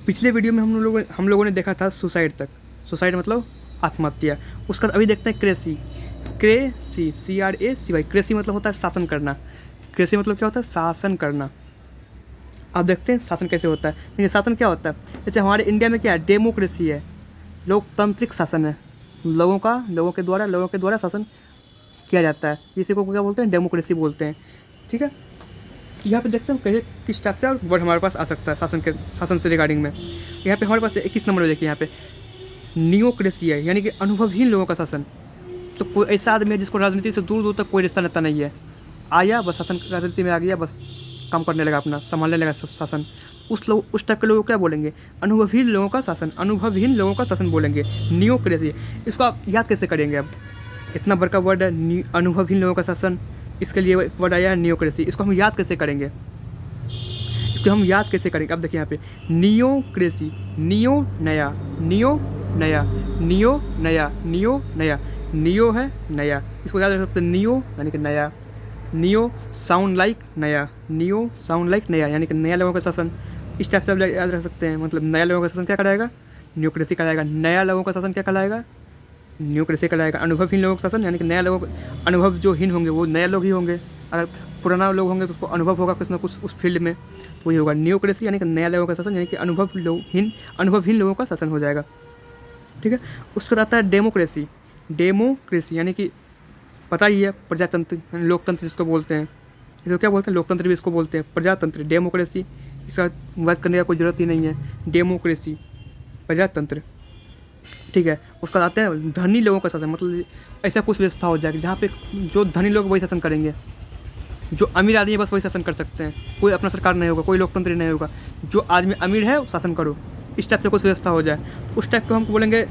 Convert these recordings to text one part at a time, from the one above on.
तो पिछले वीडियो में हम लोगों ने देखा था सुसाइड तक। सुसाइड मतलब आत्महत्या। उसका अभी देखते हैं क्रेसी। Cracy CRACY। क्रेसी मतलब होता है शासन करना। क्रेसी मतलब क्या होता है? शासन करना। अब देखते हैं शासन कैसे होता है। देखिए शासन क्या होता है, जैसे हमारे इंडिया में क्या है, डेमोक्रेसी है, लोकतांत्रिक शासन है। लोगों के द्वारा शासन किया जाता है। इसी को क्या बोलते हैं? डेमोक्रेसी बोलते हैं। ठीक है। यहाँ पे देखते हैं कैसे किस टाइप से और वर्ड हमारे पास आ सकता है शासन से रिगार्डिंग में। यहाँ पे हमारे पास 21 नंबर में देखिए, यहाँ पे नियोक्रेसी है, यानी कि अनुभवहीन लोगों का शासन। तो कोई ऐसा आदमी है जिसको राजनीति से दूर दूर तक कोई रिश्ता नाता नहीं है, आया बस शासन राजनीति में आ गया, बस काम करने लगा, अपना संभालने लगा शासन। उस टाइप के लोगों को क्या बोलेंगे? अनुभवहीन लोगों का शासन। अनुभवहीन लोगों का शासन बोलेंगे, नियोक्रेसी। इसको आप याद कैसे करेंगे? अब इतना बड़का वर्ड है अनुभवहीन लोगों का शासन, इसके लिए वर्ड आया है नियोक्रेसी। इसको हम याद कैसे करेंगे? अब देखिए यहाँ पे नियोक्रेसी, नियो नया, नियो नया, नियो नया, नियो नया, नियो है नया, इसको याद रख सकते हैं, नियो यानी कि नया। नियो साउंड लाइक नया, नियो साउंड लाइक नया, यानी कि नया लोगों का शासन। इस टाइप से आप याद रख सकते हैं। मतलब नया लोगों का शासन क्या कराएगा? नियोक्रेसी कराएगा। नया लोगों का शासन क्या कराएगा? नियोक्रेसी कराएगा। अनुभवहीन लोगों का शासन, यानी कि नया लोगों का अनुभव जो हीन होंगे वो नया लोग ही होंगे। अगर पुराना लोग होंगे तो उसको अनुभव होगा कुछ ना कुछ उस फील्ड में, वही होगा। नियोक्रेसी यानी कि नया लोगों का शासन, यानी कि अनुभवहीन लोगों का शासन हो जाएगा। ठीक है। उसके बाद आता है डेमोक्रेसी। डेमोक्रेसी यानी कि पता ही है, प्रजातंत्र, लोकतंत्र जिसको बोलते हैं। इसको क्या बोलते हैं? लोकतंत्र भी इसको बोलते हैं, प्रजातंत्र। डेमोक्रेसी, इसका बात करने का कोई ज़रूरत ही नहीं है। डेमोक्रेसी, प्रजातंत्र। ठीक है। उसके बाद आते हैं धनी लोगों का शासन। मतलब ऐसा कुछ व्यवस्था हो जाएगी जहाँ पे जो धनी लोग वही शासन करेंगे, जो अमीर आदमी है बस वही शासन कर सकते हैं। कोई अपना सरकार नहीं होगा, कोई लोकतंत्र नहीं होगा। जो आदमी अमीर है वो शासन करो, इस टाइप से कुछ व्यवस्था हो जाए, उस टाइप को हम बोलेंगे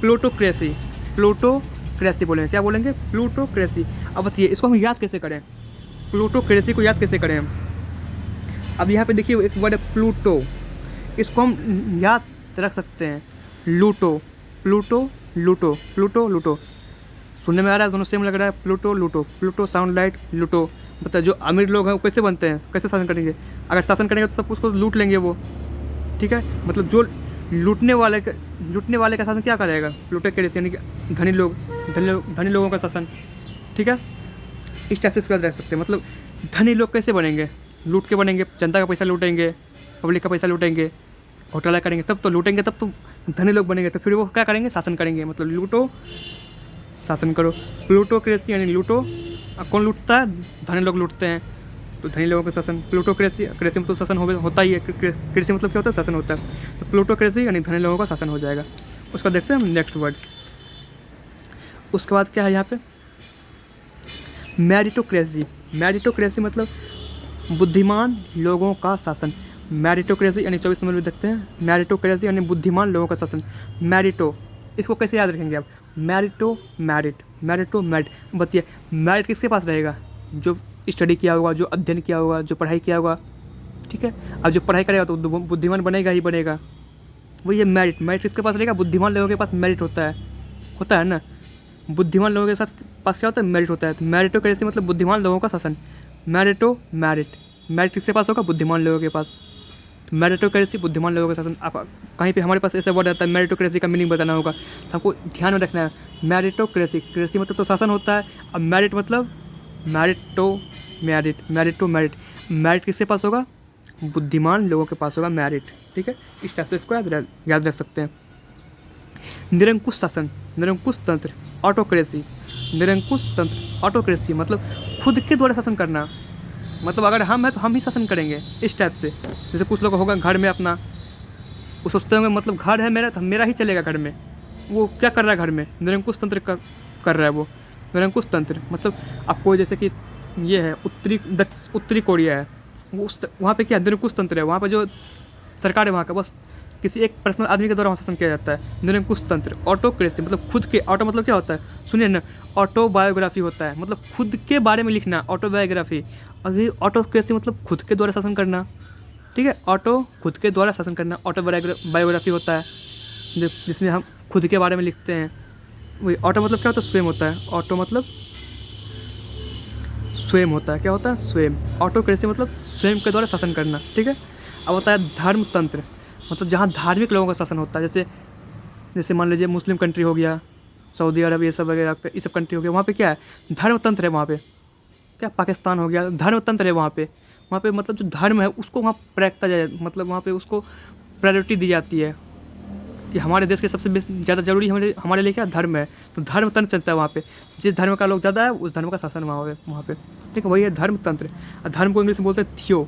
प्लूटोक्रेसी। प्लूटोक्रेसी बोलेंगे। क्या बोलेंगे? प्लूटोक्रेसी। अब बताइए इसको हम याद कैसे करें? प्लूटोक्रेसी को याद कैसे करें हम? अब यहाँ पे देखिए एक वर्ड है प्लूटो, इसको हम याद रख सकते हैं, लूटो। प्लूटो लूटो, प्लूटो लूटो, सुनने में आ रहा है, दोनों सेम लग रहा है। प्लूटो लूटो, प्लूटो साउंड लाइट लूटो। मतलब जो अमीर लोग हैं वो कैसे बनते हैं, कैसे शासन करेंगे? अगर शासन करेंगे तो सब कुछ को लूट लेंगे वो। ठीक है। मतलब जो लूटने वाले का शासन क्या करेगा? प्लूटोक्रेसी यानी कि धनी लोगों का शासन। ठीक है। इस टाइप से इसको याद रख सकते हैं। मतलब धनी लोग कैसे बनेंगे? लूट के बनेंगे, जनता का पैसा लूटेंगे, पब्लिक का पैसा लूटेंगे, घोटाला करेंगे, तब तो लूटेंगे, तब तो धनी लोग बनेंगे। तो फिर वो क्या करेंगे? शासन करेंगे। मतलब लूटो, शासन करो। प्लूटोक्रेसी यानी लूटो। कौन लूटता है? धनी लोग लूटते हैं, तो धनी लोगों का शासन। प्लूटोक्रेसी, क्रेसी मतलब शासन होता ही है। कृषि मतलब क्या होता है? शासन होता है। तो प्लूटोक्रेसी यानी धनी लोगों का शासन हो जाएगा। उसका देखते हैं हम नेक्स्ट वर्ड। उसके बाद क्या है यहाँ पे? मेरिटोक्रेसी। मेरिटोक्रेसी मतलब बुद्धिमान लोगों का शासन। मेरिटोक्रेसी यानी 24 नंबर में देखते हैं, मेरिटोक्रेसी यानी बुद्धिमान लोगों का शासन। मेरिटो, इसको कैसे याद रखेंगे आप? मेरिटो मेरिट। बताइए मेरिट किसके पास रहेगा? जो स्टडी किया होगा, जो अध्ययन किया होगा, जो पढ़ाई किया होगा। ठीक है। अब जो पढ़ाई करेगा तो बुद्धिमान बनेगा ही बनेगा। वही है मेरिट। मेरिट किसके पास रहेगा? बुद्धिमान लोगों के पास मेरिट होता है ना। बुद्धिमान लोगों के साथ पास क्या होता है? मेरिट होता है। तो मेरिटोक्रेसी मतलब बुद्धिमान लोगों का शासन। मेरिट किसके पास होगा? बुद्धिमान लोगों के पास। मेरिटोक्रेसी, बुद्धिमान लोगों का शासन। आप कहीं पे हमारे पास ऐसा वर्ड आता है, मेरिटोक्रेसी का मीनिंग बताना होगा तो हमको ध्यान में रखना है। मेरिटोक्रेसी, क्रेसी मतलब तो शासन होता है। अब मेरिट मतलब मेरिट किसके पास होगा? बुद्धिमान लोगों के पास होगा मेरिट। ठीक है। इस टाइप से इसको याद रख सकते हैं। निरंकुश शासन, निरंकुश तंत्र, ऑटोक्रेसी। निरंकुश तंत्र, ऑटोक्रेसी मतलब खुद के द्वारा शासन करना। मतलब अगर हम हैं तो हम ही शासन करेंगे, इस टाइप से। जैसे कुछ लोग होगा घर में अपना, वो सोचते होंगे मतलब घर है मेरा तो मेरा ही चलेगा घर में। वो क्या कर रहा है घर में? निरंकुश तंत्र कर रहा है वो। निरंकुश तंत्र मतलब आपको जैसे कि ये है उत्तरी कोरिया है, वो वहाँ पे क्या है? निरंकुश तंत्र है। वहाँ पे जो सरकार है वहाँ का बस किसी एक पर्सनल आदमी के द्वारा शासन किया जाता है। निरंकुश तंत्र। ऑटोक्रेसी मतलब खुद के, ऑटो मतलब क्या होता है? सुनिए ना, ऑटोबायोग्राफी होता है, मतलब खुद के बारे में लिखना, ऑटोबायोग्राफी। अभी ऑटोक्रेसी मतलब खुद के द्वारा शासन करना। ठीक है। खुद के द्वारा शासन करना, ऑटोबायोग्राफी होता है जिसमें हम खुद के बारे में लिखते हैं। वही ऑटो मतलब क्या होता है? स्वयं होता है। ऑटो मतलब स्वयं होता है। क्या होता है? स्वयं। ऑटोक्रेसी मतलब स्वयं के द्वारा शासन करना। ठीक है। अब होता है धर्मतंत्र। मतलब जहाँ धार्मिक लोगों का शासन होता है, जैसे मान लीजिए मुस्लिम कंट्री हो गया, सऊदी अरब, ये सब वगैरह, ये सब कंट्री हो गया, वहाँ पे क्या है, धर्मतंत्र है वहाँ पे। क्या पाकिस्तान हो गया, धर्मतंत्र है वहाँ पे मतलब जो धर्म है उसको वहाँ रखता जाए, मतलब वहाँ पे उसको प्रायोरिटी दी जाती है कि हमारे देश के सबसे ज़्यादा जरूरी हमारे लिए क्या धर्म है, तो धर्मतंत्र चलता है वहाँ पे। जिस धर्म का लोग ज़्यादा है उस धर्म का शासन वहाँ पे, ठीक है, वही है धर्मतंत्र। और धर्म को इंग्लिश में बोलते हैं थियो,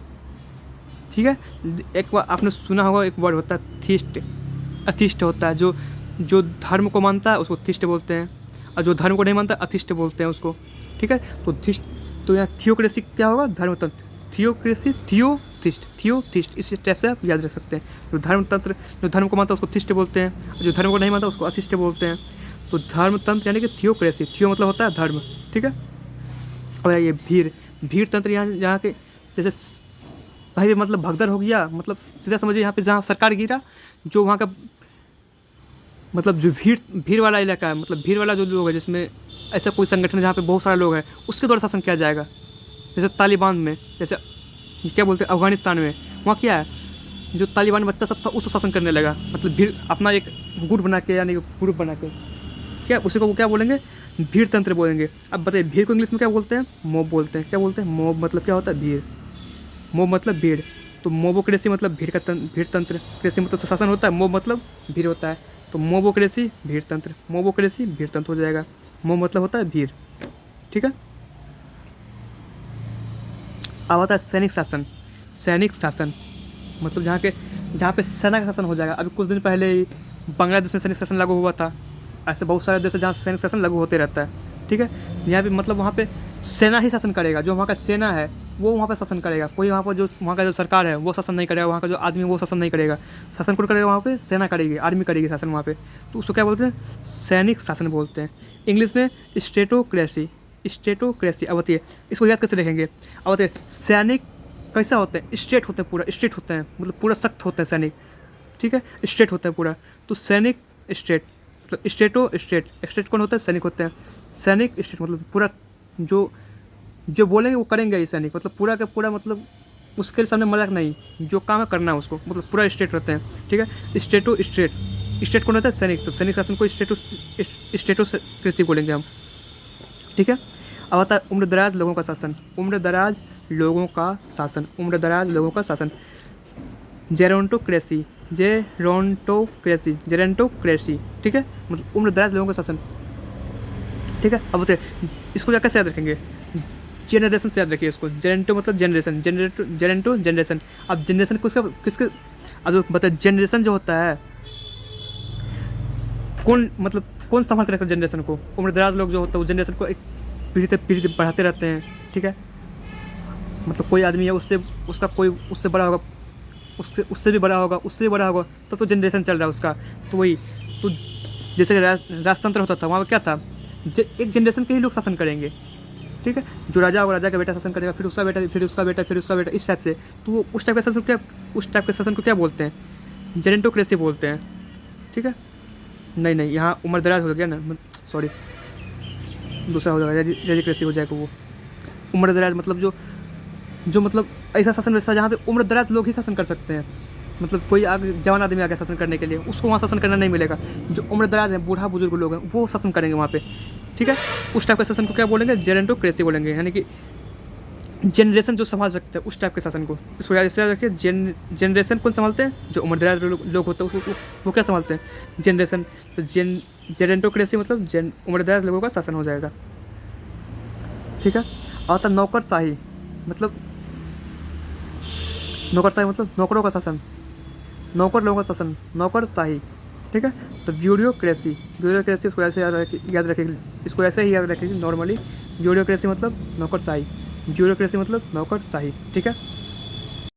ठीक है। एक बार आपने सुना होगा, एक वर्ड होता है थीस्ट, अथिष्ट होता है, जो धर्म को मानता है उसको थिष्ट बोलते हैं, और जो धर्म को नहीं मानता अथिष्ट बोलते हैं उसको, ठीक है। तो थिष्ट, तो यहाँ थियोक्रेसी क्या होगा, धर्मतंत्र, थियोक्रेसी, थियोथिस्ट, इस टाइप से आप याद रख सकते हैं। जो धर्मतंत्र, जो धर्म को मानता है उसको थिष्ट बोलते हैं, जो धर्म को नहीं मानता उसको अथिष्ट बोलते हैं। तो धर्मतंत्र यानी कि थियोक्रेसी, थियो मतलब होता है धर्म, ठीक है। और ये भीड़ तंत्र, यहाँ के जैसे भाई मतलब भगदड़ हो गया, मतलब सीधा समझिए यहाँ पे जहाँ सरकार गिरा, जो वहाँ का मतलब जो भीड़ वाला इलाका है, मतलब भीड़ वाला जो लोग है, जिसमें ऐसा कोई संगठन है जहाँ पे बहुत सारे लोग हैं, उसके द्वारा शासन किया जाएगा। जैसे तालिबान में, जैसे क्या बोलते हैं अफ़गानिस्तान में, वहाँ क्या है, जो तालिबान बच्चा सब था उसको शासन करने लगा, मतलब भीड़ अपना एक गुट बना के, यानी ग्रुप बना के, क्या उसी को वो क्या बोलेंगे, भीड़ तंत्र बोलेंगे। अब बताइए भीड़ को इंग्लिश में क्या बोलते हैं, मॉब बोलते हैं। क्या बोलते हैं, मॉब मतलब क्या होता है, भीड़, मॉब मतलब भीड़। तो मोबोक्रेसी मतलब भीड़ तंत्र, क्रेसी मतलब शासन होता है, मोब मतलब भीड़ होता है, तो मोबोक्रेसी भीड़ तंत्र, मोबोक्रेसी भीड़ तंत्र हो जाएगा। मोब मतलब होता है भीड़, ठीक है। अब आता है सैनिक शासन मतलब जहाँ पे सेना का शासन हो जाएगा। अभी कुछ दिन पहले ही बांग्लादेश में सैनिक शासन लागू हुआ था, ऐसे बहुत सारे देश हैं जहाँ सैनिक शासन लागू होते रहता है, ठीक है। यहाँ पे मतलब वहाँ पे सेना ही शासन करेगा, जो वहाँ का सेना है वो वहाँ पे शासन करेगा, कोई वहाँ पर जो वहाँ का जो सरकार है वो शासन नहीं करेगा, वहाँ का जो आदमी वो शासन नहीं करेगा। शासन कौन करेगा, वहाँ पे सेना करेगी, आर्मी करेगी शासन वहाँ पे, तो उसको क्या बोलते हैं, सैनिक शासन बोलते हैं। इंग्लिश में स्टेटोक्रेसी। अब बताइए इसको याद कैसे रखेंगे। अब बताइए सैनिक कैसा होते हैं, स्टेट होते हैं, पूरा स्टेट होते हैं, मतलब पूरा सख्त होते हैं सैनिक, ठीक है, स्टेट होता है पूरा। तो सैनिक स्टेट मतलब स्टेट कौन होता है, सैनिक होते हैं। सैनिक स्टेट मतलब पूरा जो बोलेंगे वो करेंगे ही सैनिक, मतलब पूरा का पूरा, मतलब उसके सामने मजाक नहीं, जो काम है करना है उसको, मतलब पूरा स्टेट रहते हैं, ठीक है। स्टेट कौन होता है, सैनिक। तो सैनिक शासन को स्टेटो कृषि बोलेंगे हम, ठीक है। अब आता है उम्रदराज लोगों का शासन। जेरोंटोक्रेसी, ठीक है, मतलब उम्रदराज लोगों का शासन, ठीक है। अब बताइए इसको कैसे याद रखेंगे, जनरेशन से याद रखिए इसको। जेरेंटो मतलब जनरेशन, जनरेशन। अब जनरेशन किसके अब बताइए जनरेशन जो होता है कौन संभाल के रखता है जनरेशन को, उम्रदराज लोग जो होता है वो जनरेशन को एक पीढ़ी बढ़ाते रहते हैं, ठीक है। मतलब कोई आदमी है, उसका कोई उससे बड़ा होगा, उससे भी बड़ा होगा, तब तो जनरेशन चल रहा है उसका। तो वही, तो जैसे राजतंत्र होता था, वहाँ पर क्या था, एक जनरेशन के ही लोग शासन करेंगे, ठीक है। जो राजा होगा, राजा का बेटा शासन करेगा, फिर उसका बेटा, फिर उसका बेटा, इस टाइप से। तो उस टाइप के शासन को क्या बोलते हैं, जेरेंटोक्रेसी बोलते हैं, ठीक है। नहीं यहाँ उम्रदराज हो गया ना, सॉरी दूसरा हो जाएगा, रेजिक्रेसी हो जाएगा वो। उम्रदराज मतलब जो मतलब ऐसा शासन व्यवस्था जहाँ पे उम्रदराज लोग ही शासन कर सकते हैं, मतलब कोई जवान आदमी आ गया शासन करने के लिए, उसको वहाँ शासन करना नहीं मिलेगा। जो उम्रदराज हैं, बूढ़ा बुजुर्ग लोग हैं, वो शासन करेंगे वहाँ पे, ठीक है। उस टाइप के शासन को क्या बोलेंगे, जेरेंटोक्रेसी बोलेंगे, यानी कि जनरेशन जो संभाल सकते हैं उस टाइप के शासन को। इसको याद रखिए, जनरेशन कौन संभालते हैं, जो उम्रदराज लोग होते हैं उसको वो क्या संभालते हैं, जनरेशन। तो जेरेंटोक्रेसी मतलब उम्रदराज लोगों का शासन हो जाएगा, ठीक है। और नौकरशाही मतलब नौकरों का शासन, नौकर लोगों का शासन, नौकरशाही, ठीक है। तो ब्यूरोक्रेसी उसको ऐसे याद रखिए, इसको ऐसे ही याद रखिए नॉर्मली। ब्यूरोक्रेसी मतलब नौकरशाही, ठीक है।